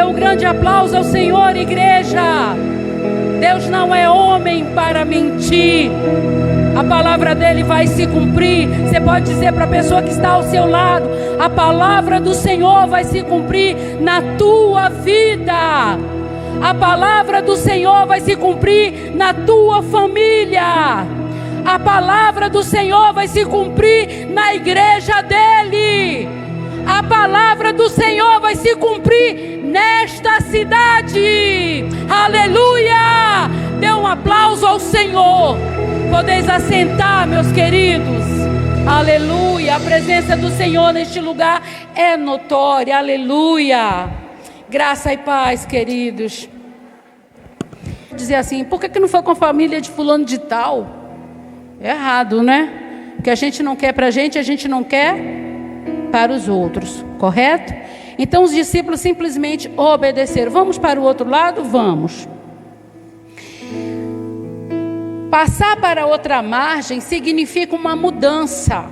um grande aplauso ao Senhor, igreja. Deus não é homem para mentir. A palavra dele vai se cumprir. Você pode dizer para a pessoa que está ao seu lado: a palavra do Senhor vai se cumprir na tua vida. A palavra do Senhor vai se cumprir na tua família. A palavra do Senhor vai se cumprir na igreja dele. A palavra do Senhor vai se cumprir nesta cidade. Aleluia! Dê um aplauso ao Senhor. Podeis assentar, meus queridos. Aleluia! A presença do Senhor neste lugar é notória. Aleluia! Graça e paz, queridos. Dizer assim: por que não foi com a família de fulano de tal? É errado, né? O que a gente não quer para a gente não quer para os outros, correto? Então os discípulos simplesmente obedeceram. Vamos para o outro lado? Vamos. Passar para outra margem significa uma mudança.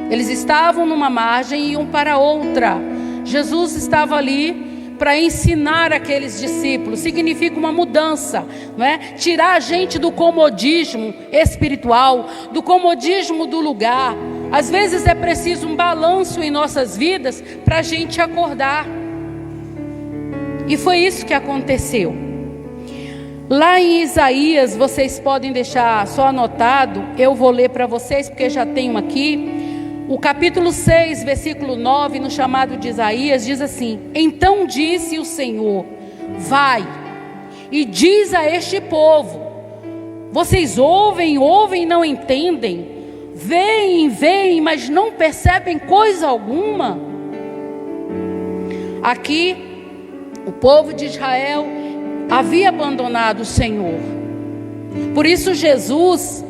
Eles estavam numa margem e iam para outra. Jesus estava ali para ensinar aqueles discípulos. Significa uma mudança, não é? Tirar a gente do comodismo espiritual, do comodismo do lugar. Às vezes é preciso um balanço em nossas vidas para a gente acordar. E foi isso que aconteceu. Lá em Isaías, vocês podem deixar só anotado, eu vou ler para vocês porque já tenho aqui. O capítulo 6, versículo 9, no chamado de Isaías, diz assim: então disse o Senhor: vai e diz a este povo, vocês ouvem e não entendem, veem, mas não percebem coisa alguma. Aqui, o povo de Israel havia abandonado o Senhor. Por isso Jesus,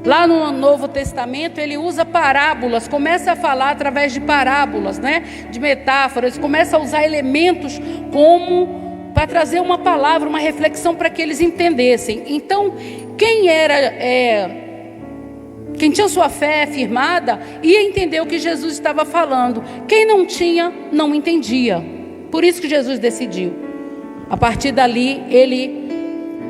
lá no Novo Testamento, ele usa parábolas, começa a falar através de parábolas, né? De metáforas, começa a usar elementos como para trazer uma palavra, uma reflexão para que eles entendessem. Então, quem tinha sua fé firmada ia entender o que Jesus estava falando. Quem não tinha, não entendia. Por isso que Jesus decidiu. A partir dali,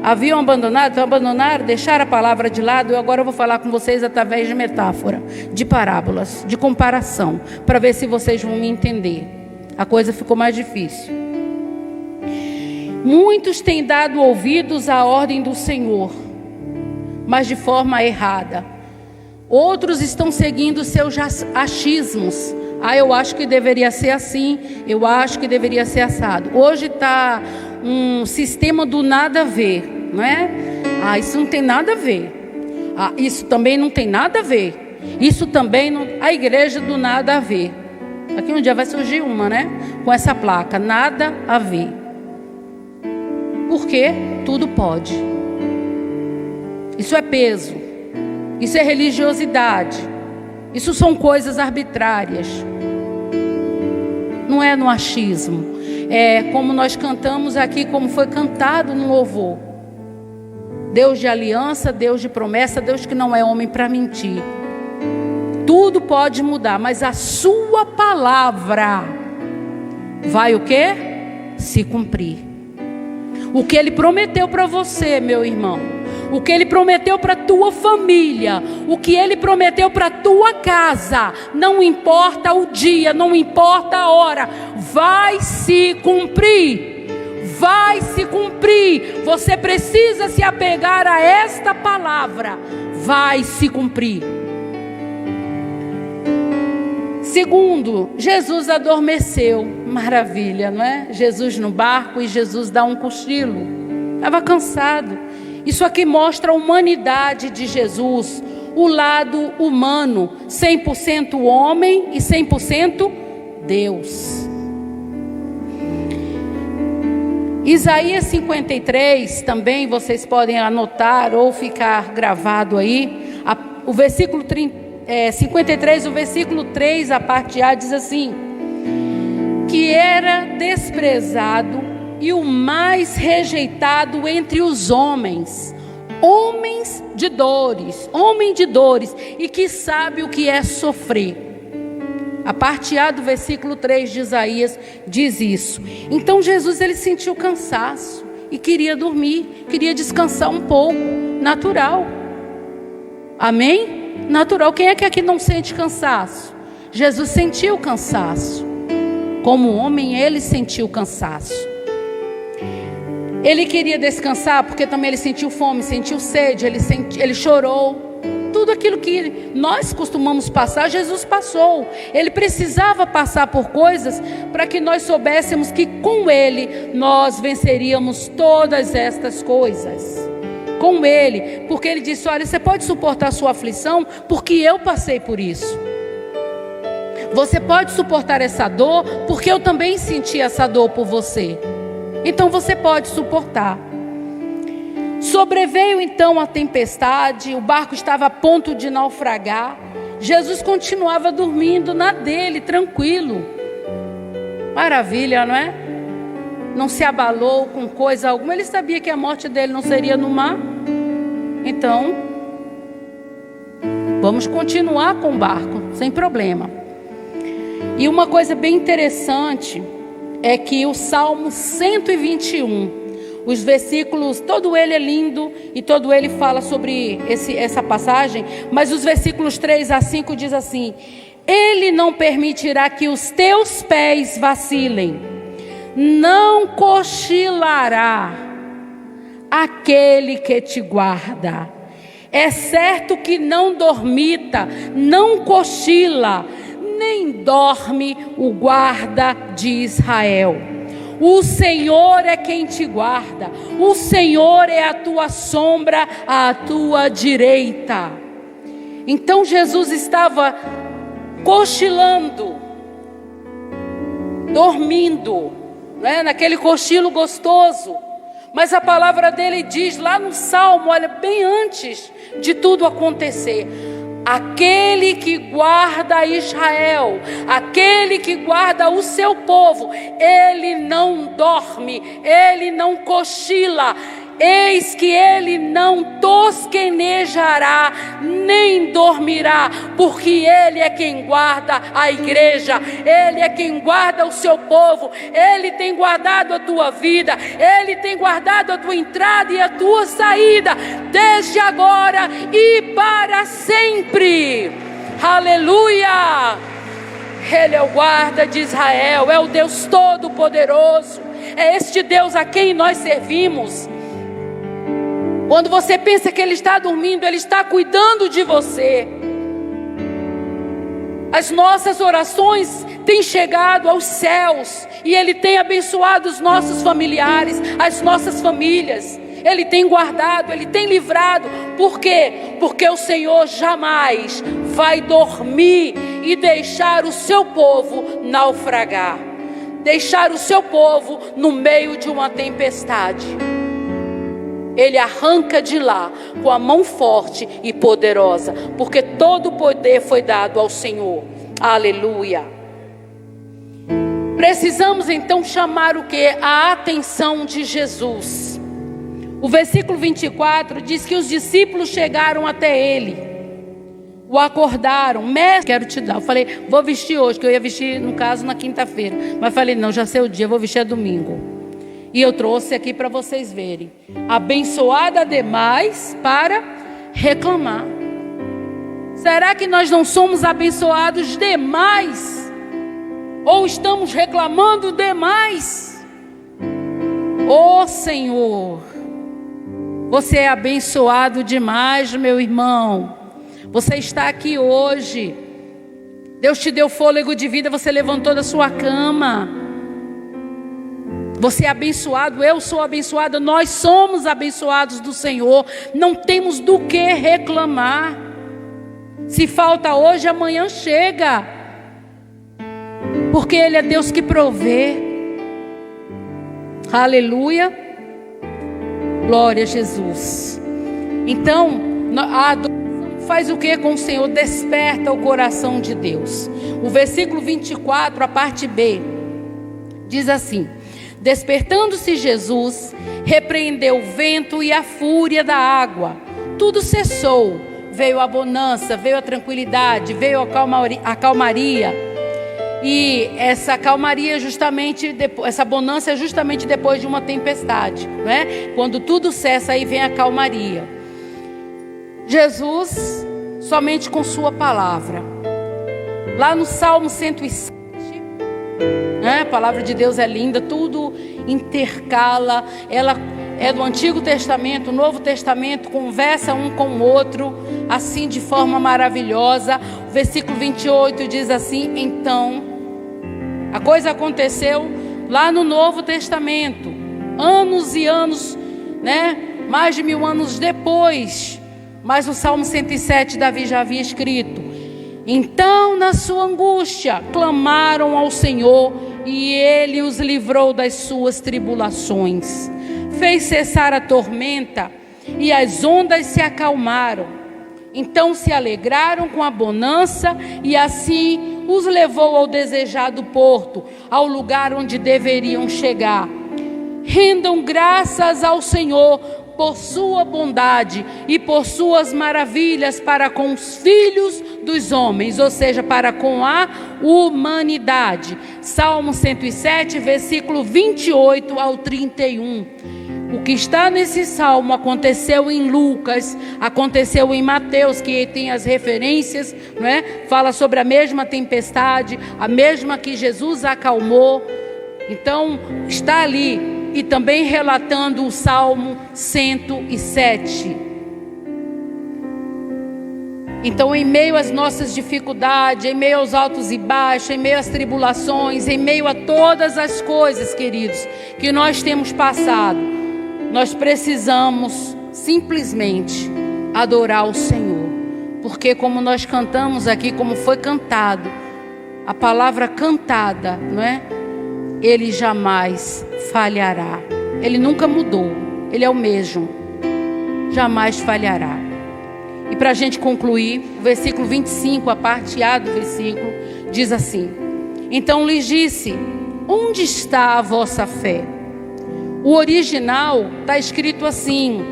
haviam abandonaram, deixaram a palavra de lado. Eu agora vou falar com vocês através de metáfora, de parábolas, de comparação, para ver se vocês vão me entender. A coisa ficou mais difícil. Muitos têm dado ouvidos à ordem do Senhor, mas de forma errada. Outros estão seguindo seus achismos. Eu acho que deveria ser assim, eu acho que deveria ser assado. Hoje está um sistema do nada a ver, não é? Isso não tem nada a ver. Isso também não tem nada a ver. Isso também não... A igreja do nada a ver. Aqui um dia vai surgir uma, né? Com essa placa, nada a ver. Porque tudo pode. Isso é peso. Isso é religiosidade. Isso são coisas arbitrárias. Não é no achismo. É como nós cantamos aqui, como foi cantado no louvor. Deus de aliança, Deus de promessa, Deus que não é homem para mentir. Tudo pode mudar, mas a sua palavra vai o quê? Se cumprir. O que Ele prometeu para você, meu irmão, o que Ele prometeu para a tua família, o que Ele prometeu para a tua casa, não importa o dia, não importa a hora, vai se cumprir. Vai se cumprir. Você precisa se apegar a esta palavra. Vai se cumprir. Segundo, Jesus adormeceu. Maravilha, não é? Jesus no barco e Jesus dá um cochilo. Estava cansado. Isso aqui mostra a humanidade de Jesus, o lado humano, 100% homem e 100% Deus. Isaías 53, também vocês podem anotar ou ficar gravado aí. O versículo 53, o versículo 3, a parte A, diz assim: que era desprezado e o mais rejeitado entre os homens, homem de dores, e que sabe o que é sofrer. A parte A do versículo 3 de Isaías diz isso. Então Jesus, ele sentiu cansaço e queria dormir, queria descansar um pouco, natural. Amém? Natural. Quem é que aqui não sente cansaço? Jesus sentiu cansaço. Como homem, ele sentiu cansaço. Ele queria descansar porque também ele sentiu fome, sentiu sede, ele chorou. Tudo aquilo que nós costumamos passar, Jesus passou. Ele precisava passar por coisas para que nós soubéssemos que com Ele nós venceríamos todas estas coisas. Com Ele, porque Ele disse: olha, você pode suportar a sua aflição porque eu passei por isso. Você pode suportar essa dor porque eu também senti essa dor por você. Então você pode suportar. Sobreveio então a tempestade, o barco estava a ponto de naufragar. Jesus continuava dormindo na dele, tranquilo. Maravilha, não é? Não se abalou com coisa alguma. Ele sabia que a morte dele não seria no mar. Então, vamos continuar com o barco, sem problema. E uma coisa bem interessante é que o Salmo 121, os versículos, todo ele é lindo e todo ele fala sobre essa passagem, mas os versículos 3 a 5 diz assim: Ele não permitirá que os teus pés vacilem, não cochilará aquele que te guarda. É certo que não dormita, não cochila, nem dorme o guarda de Israel. O Senhor é quem te guarda, o Senhor é a tua sombra à tua direita. Então Jesus estava cochilando, dormindo, né? Naquele cochilo gostoso. Mas a palavra dele diz lá no Salmo, olha, bem antes de tudo acontecer: aquele que guarda Israel, aquele que guarda o seu povo, ele não dorme, ele não cochila. Eis que ele não tosquenejará, nem dormirá, porque ele é quem guarda a igreja, ele é quem guarda o seu povo, ele tem guardado a tua vida, ele tem guardado a tua entrada e a tua saída, desde agora e para sempre. Aleluia! Ele é o guarda de Israel, é o Deus Todo-Poderoso, é este Deus a quem nós servimos. Quando você pensa que Ele está dormindo, Ele está cuidando de você. As nossas orações têm chegado aos céus e Ele tem abençoado os nossos familiares, as nossas famílias. Ele tem guardado, Ele tem livrado. Por quê? Porque o Senhor jamais vai dormir e deixar o seu povo naufragar, deixar o seu povo no meio de uma tempestade. Ele arranca de lá com a mão forte e poderosa, porque todo o poder foi dado ao Senhor. Aleluia. Precisamos então chamar o quê? A atenção de Jesus. O versículo 24 diz que os discípulos chegaram até ele, o acordaram: mestre, quero te dar. Eu falei, vou vestir hoje, que eu ia vestir no caso na quinta-feira, mas falei, não, já sei o dia, vou vestir domingo. E eu trouxe aqui para vocês verem: abençoada demais para reclamar. Será que nós não somos abençoados demais? Ou estamos reclamando demais? Ô Senhor, você é abençoado demais, meu irmão. Você está aqui hoje, Deus te deu fôlego de vida, você levantou da sua cama. Você é abençoado, eu sou abençoada, nós somos abençoados do Senhor. Não temos do que reclamar. Se falta hoje, amanhã chega, porque Ele é Deus que provê. Aleluia. Glória a Jesus. Então, a adoração faz o que com o Senhor? Desperta o coração de Deus. O versículo 24, a parte B, diz assim: despertando-se Jesus, repreendeu o vento e a fúria da água. Tudo cessou. Veio a bonança, veio a tranquilidade, veio a calmaria. E essa calmaria justamente, essa bonança é justamente depois de uma tempestade, não é? Quando tudo cessa, aí vem a calmaria. Jesus, somente com sua palavra. Lá no Salmo 107, né? A palavra de Deus é linda, tudo intercala. Ela é do Antigo Testamento, o Novo Testamento, conversa um com o outro, assim de forma maravilhosa. O versículo 28 diz assim: então, a coisa aconteceu lá no Novo Testamento, anos e anos, né? Mais de 1000 anos depois. Mas o Salmo 107 Davi já havia escrito: então na sua angústia clamaram ao Senhor, e Ele os livrou das suas tribulações. Fez cessar a tormenta, e as ondas se acalmaram. Então se alegraram com a bonança, e assim os levou ao desejado porto, ao lugar onde deveriam chegar. Rendam graças ao Senhor por sua bondade e por suas maravilhas para com os filhos dos homens, ou seja, para com a humanidade. Salmo 107, versículo 28 ao 31. O que está nesse salmo aconteceu em Lucas, aconteceu em Mateus, que tem as referências, não é? Fala sobre a mesma tempestade, a mesma que Jesus acalmou. Então está ali. E também relatando o Salmo 107. Então, em meio às nossas dificuldades, em meio aos altos e baixos, em meio às tribulações, em meio a todas as coisas, queridos, que nós temos passado, nós precisamos simplesmente adorar o Senhor. Porque como nós cantamos aqui, como foi cantado, a palavra cantada, não é? Ele jamais falhará. Ele nunca mudou. Ele é o mesmo. Jamais falhará. E para a gente concluir, o versículo 25, a parte A do versículo, diz assim: então lhes disse: onde está a vossa fé? O original está escrito assim: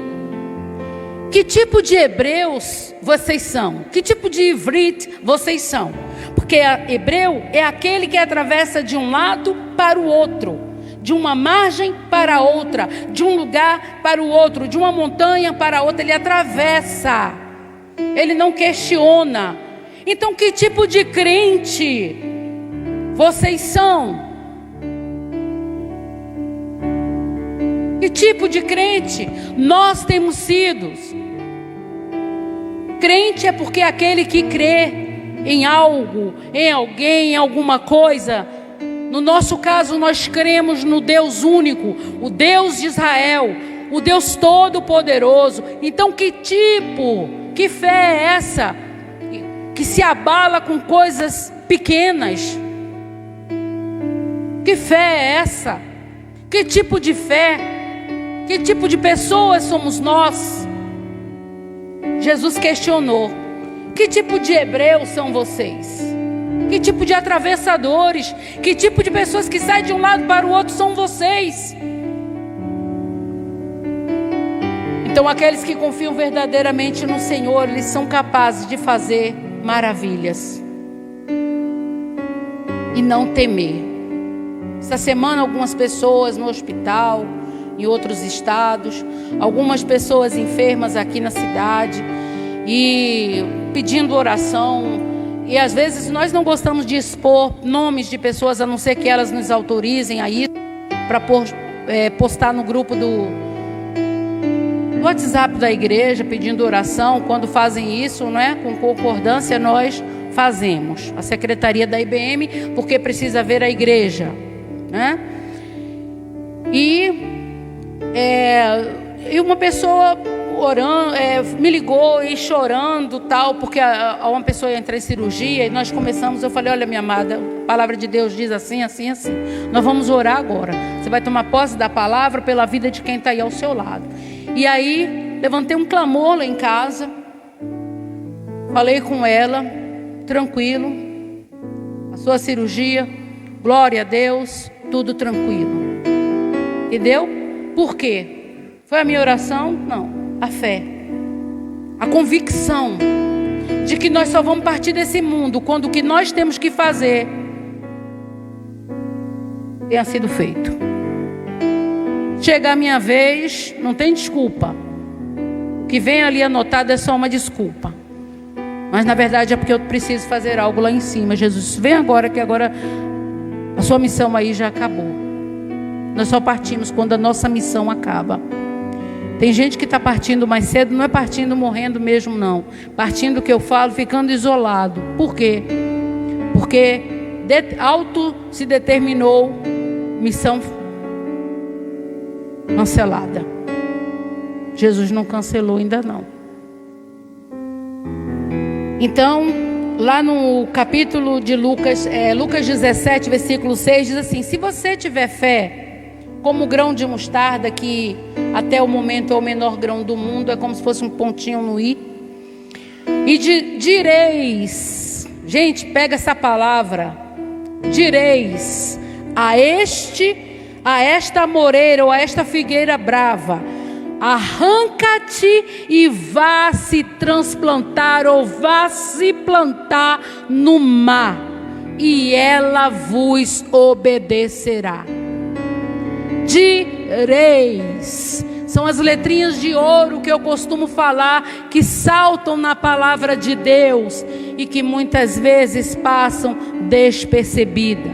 que tipo de hebreus vocês são? Que tipo de ivrit vocês são? Porque hebreu é aquele que atravessa de um lado para o outro, de uma margem para a outra, de um lugar para o outro, de uma montanha para a outra. Ele atravessa, ele não questiona. Então, que tipo de crente vocês são? Que tipo de crente nós temos sido? Crente é porque é aquele que crê em algo, em alguém, em alguma coisa. No nosso caso, nós cremos no Deus único, o Deus de Israel, o Deus todo-poderoso. Então, que fé é essa que se abala com coisas pequenas? Que fé é essa? Que tipo de fé? Que tipo de pessoas somos nós? Jesus questionou: que tipo de hebreus são vocês? Que tipo de atravessadores? Que tipo de pessoas que saem de um lado para o outro são vocês? Então, aqueles que confiam verdadeiramente no Senhor, eles são capazes de fazer maravilhas e não temer. Essa semana, algumas pessoas no hospital, em outros estados, algumas pessoas enfermas aqui na cidade e pedindo oração. E às vezes nós não gostamos de expor nomes de pessoas, a não ser que elas nos autorizem a ir para postar no grupo do WhatsApp da igreja, pedindo oração. Quando fazem isso, não é? Com concordância, nós fazemos. A secretaria da IBM, porque precisa ver a igreja, né? E uma pessoa orando, me ligou e chorando tal, porque uma pessoa ia entrar em cirurgia, e nós começamos. Eu falei: olha, minha amada, a palavra de Deus diz assim, assim, assim. Nós vamos orar agora. Você vai tomar posse da palavra pela vida de quem está aí ao seu lado. E aí levantei um clamor lá em casa, falei com ela, tranquilo, a sua cirurgia, glória a Deus, tudo tranquilo. Entendeu? Por quê? Foi a minha oração? Não. A fé, a convicção de que nós só vamos partir desse mundo quando o que nós temos que fazer tenha sido feito. Chegar a minha vez, não tem desculpa. O que vem ali anotado é só uma desculpa. Mas na verdade é porque eu preciso fazer algo lá em cima. Jesus, vem agora, que agora a sua missão aí já acabou. Nós só partimos quando a nossa missão acaba. Tem gente que está partindo mais cedo, não é partindo morrendo mesmo, não. Partindo, que eu falo, ficando isolado. Por quê? Porque auto se determinou, missão cancelada. Jesus não cancelou ainda não. Então, lá no capítulo de Lucas, Lucas 17, versículo 6, diz assim: se você tiver fé como o grão de mostarda, que até o momento é o menor grão do mundo, é como se fosse um pontinho no i, e direis, gente, pega essa palavra, direis a esta amoreira ou a esta figueira brava: arranca-te e vá se transplantar ou vá se plantar no mar, e ela vos obedecerá. Direis são as letrinhas de ouro que eu costumo falar, que saltam na palavra de Deus e que muitas vezes passam despercebida.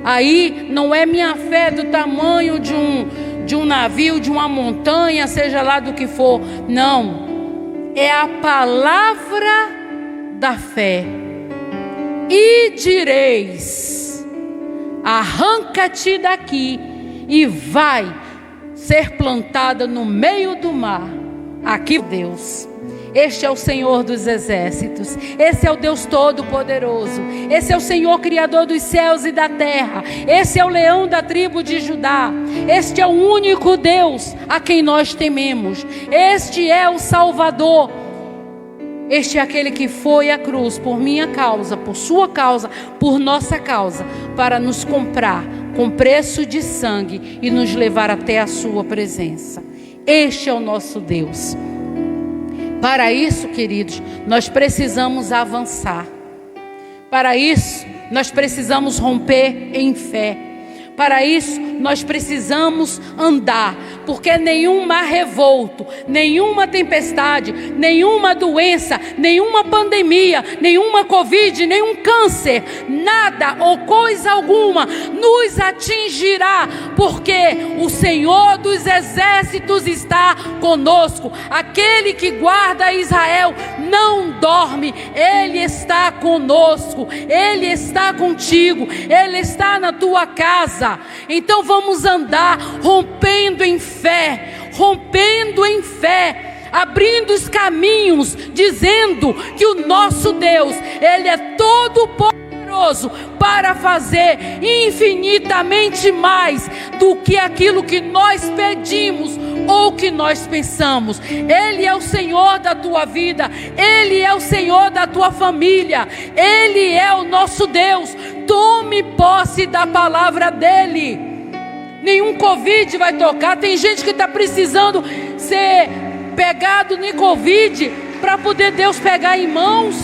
Aí não é minha fé do tamanho de um navio, de uma montanha, seja lá do que for. Não, é a palavra da fé. E direis: arranca-te daqui e vai ser plantada no meio do mar. Aqui, Deus, este é o Senhor dos exércitos, esse é o Deus Todo-Poderoso, esse é o Senhor Criador dos céus e da terra, esse é o leão da tribo de Judá, este é o único Deus a quem nós tememos, este é o Salvador, este é aquele que foi à cruz por minha causa, por sua causa, por nossa causa, para nos comprar com preço de sangue e nos levar até a sua presença. Este é o nosso Deus. Para isso, queridos, nós precisamos avançar. Para isso, nós precisamos romper em fé. Para isso, nós precisamos andar, porque nenhum mar revolto, nenhuma tempestade, nenhuma doença, nenhuma pandemia, nenhuma Covid, nenhum câncer, nada ou coisa alguma nos atingirá, porque o Senhor dos exércitos está conosco. Aquele que guarda Israel não dorme, Ele está conosco, Ele está contigo, Ele está na tua casa. Então vamos andar rompendo em fé, abrindo os caminhos, dizendo que o nosso Deus, Ele é todo poderoso para fazer infinitamente mais do que aquilo que nós pedimos ou que nós pensamos. Ele é o Senhor da tua vida, Ele é o Senhor da tua família, Ele é o nosso Deus. Tome posse da palavra dEle. Nenhum Covid vai tocar. Tem gente que está precisando ser pegado no Covid para poder Deus pegar em mãos,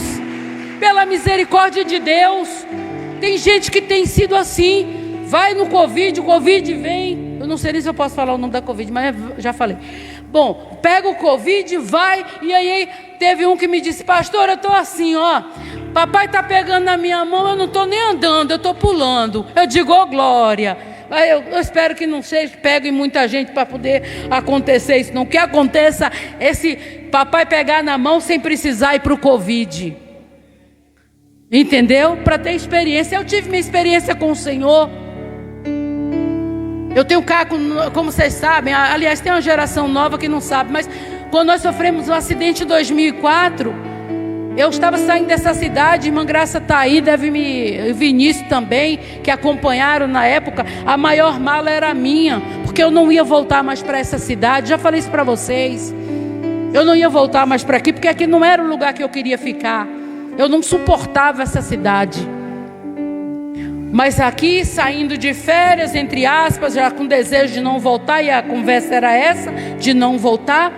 pela misericórdia de Deus. Tem gente que tem sido assim, vai no Covid, o Covid vem. Eu não sei nem se eu posso falar o nome da Covid, mas já falei. Bom, pega o Covid, vai, e aí teve um que me disse: pastor, eu estou assim, ó, papai está pegando na minha mão, eu não estou nem andando, eu estou pulando. Eu digo: ó, glória. Eu espero que não seja pego em muita gente para poder acontecer isso, não. Que aconteça esse papai pegar na mão sem precisar ir para o Covid. Entendeu? Para ter experiência. Eu tive minha experiência com o Senhor. Eu tenho caco, como vocês sabem. Aliás, tem uma geração nova que não sabe, mas quando nós sofremos o acidente em 2004, eu estava saindo dessa cidade. Irmã Graça está aí, Vinícius também, que acompanharam na época. A maior mala era minha, porque eu não ia voltar mais para essa cidade. Já falei isso para vocês. Eu não ia voltar mais para aqui, porque aqui não era o lugar que eu queria ficar. Eu não suportava essa cidade. Mas aqui, saindo de férias, entre aspas, já com desejo de não voltar, e a conversa era essa, de não voltar.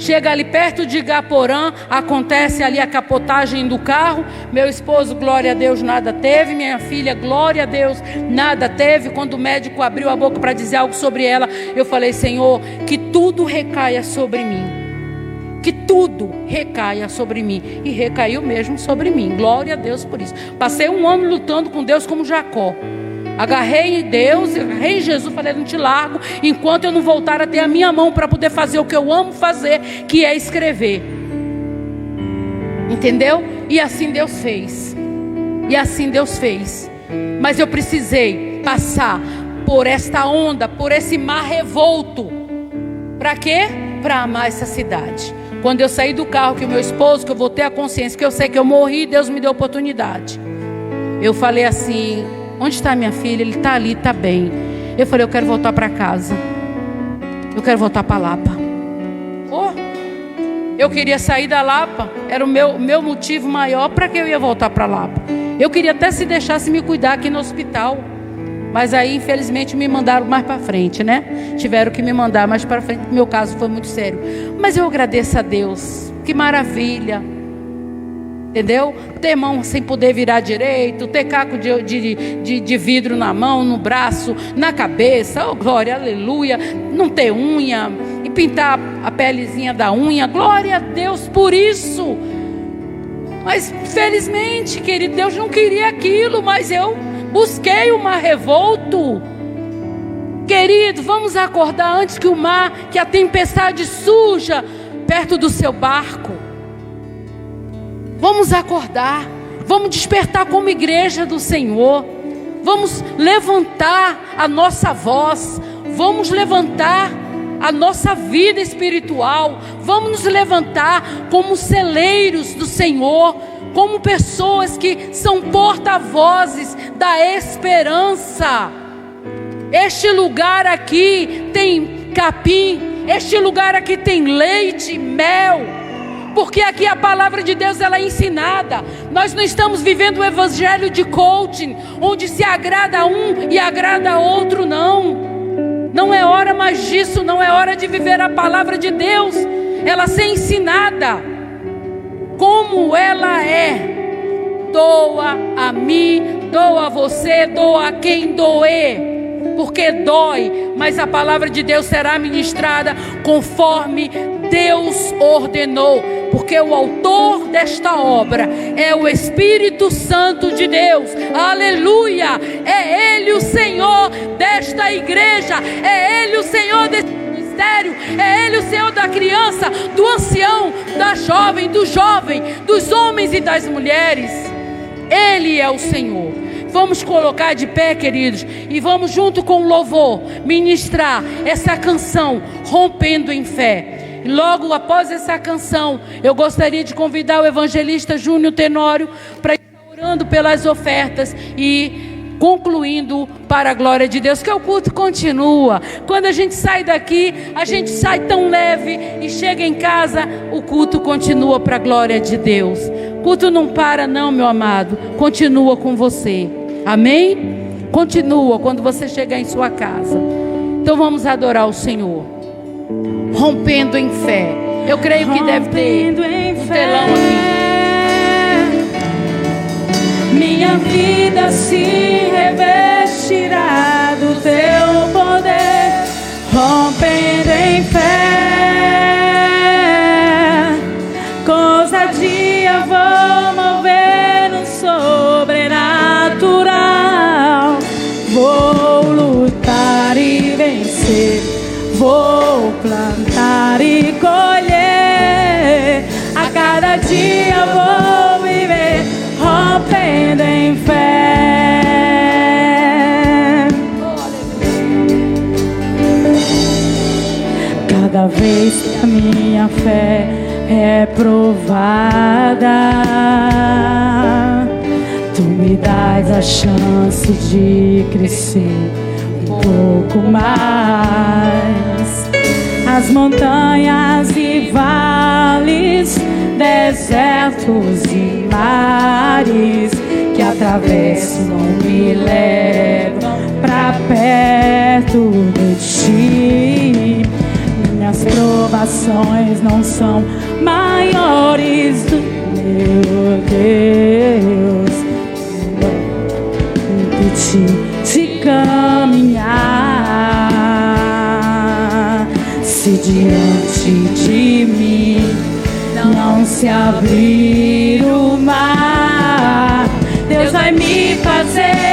chega ali perto de Igaporã, acontece ali a capotagem do carro. Meu esposo, glória a Deus, nada teve. Minha filha, glória a Deus, nada teve. Quando o médico abriu a boca para dizer algo sobre ela, eu falei: Senhor, que tudo recaia sobre mim. Que tudo recaia sobre mim. E recaiu mesmo sobre mim. Glória a Deus por isso. Passei um ano lutando com Deus como Jacó. Agarrei em Deus, agarrei em Jesus, falei: não te largo enquanto eu não voltar a ter a minha mão para poder fazer o que eu amo fazer, que é escrever. Entendeu? E assim Deus fez. E assim Deus fez. Mas eu precisei passar por esta onda, por esse mar revolto. Para quê? Para amar essa cidade. Quando eu saí do carro, que o meu esposo, que eu voltei a consciência, que eu sei que eu morri, Deus me deu oportunidade. Eu falei assim: onde está minha filha? Ele está ali, está bem. Eu falei: eu quero voltar para casa. Eu quero voltar para Lapa. Eu queria sair da Lapa. Era o meu motivo maior para que eu ia voltar para Lapa. Eu queria até se deixasse me cuidar aqui no hospital. Mas aí, infelizmente, me mandaram mais para frente, né? Tiveram que me mandar mais para frente. Meu caso foi muito sério. Mas eu agradeço a Deus. Que maravilha. Entendeu? Ter mão sem poder virar direito, ter caco de vidro na mão, no braço, na cabeça, oh glória, aleluia, não ter unha, e pintar a pelezinha da unha, glória a Deus por isso. Mas felizmente, querido, Deus não queria aquilo, mas eu busquei o mar revolto. Querido, vamos acordar antes que o mar, que a tempestade surja perto do seu barco. Vamos acordar, vamos despertar como igreja do Senhor, vamos levantar a nossa voz, vamos levantar a nossa vida espiritual, vamos nos levantar como celeiros do Senhor, como pessoas que são porta-vozes da esperança. Este lugar aqui tem capim, este lugar aqui tem leite e mel. Porque aqui a palavra de Deus ela é ensinada. Nós não estamos vivendo o evangelho de coaching, onde se agrada a um e agrada a outro, não. Não é hora mais disso, não é hora de viver a palavra de Deus. Ela ser ensinada como ela é. Doa a mim, doa a você, doa a quem doer. Porque dói, mas a palavra de Deus será ministrada conforme Deus ordenou. Porque o autor desta obra é o Espírito Santo de Deus. Aleluia! É Ele o Senhor desta igreja. É Ele o Senhor deste ministério. É Ele o Senhor da criança, do ancião, da jovem, do jovem, dos homens e das mulheres. Ele é o Senhor. Vamos colocar de pé, queridos, e vamos junto com o louvor ministrar essa canção, Rompendo em Fé. E logo após essa canção, eu gostaria de convidar o evangelista Júnior Tenório para estar orando pelas ofertas e concluindo para a glória de Deus, que o culto continua. Quando a gente sai daqui, a gente sai tão leve e chega em casa, o culto continua para a glória de Deus. O culto não para não, meu amado, continua com você. Amém? Continua quando você chegar em sua casa. Então vamos adorar o Senhor. Rompendo em fé. Eu creio que deve ter um telão aqui. Minha vida se revestirá do teu poder. Rompendo em fé. Com ousadia vou mover no sobrenatural. Vou lutar e vencer. Vou plantar e colher. A cada dia vou viver rompendo em fé. Cada vez que a minha fé é provada, tu me dás a chance de crescer um pouco mais. As montanhas e vales, desertos e mares que atravessam me levam pra perto de ti. Minhas As provações não são maiores do meu Deus. De caminhar, se diante de mim não se abrir o mar, Deus vai me fazer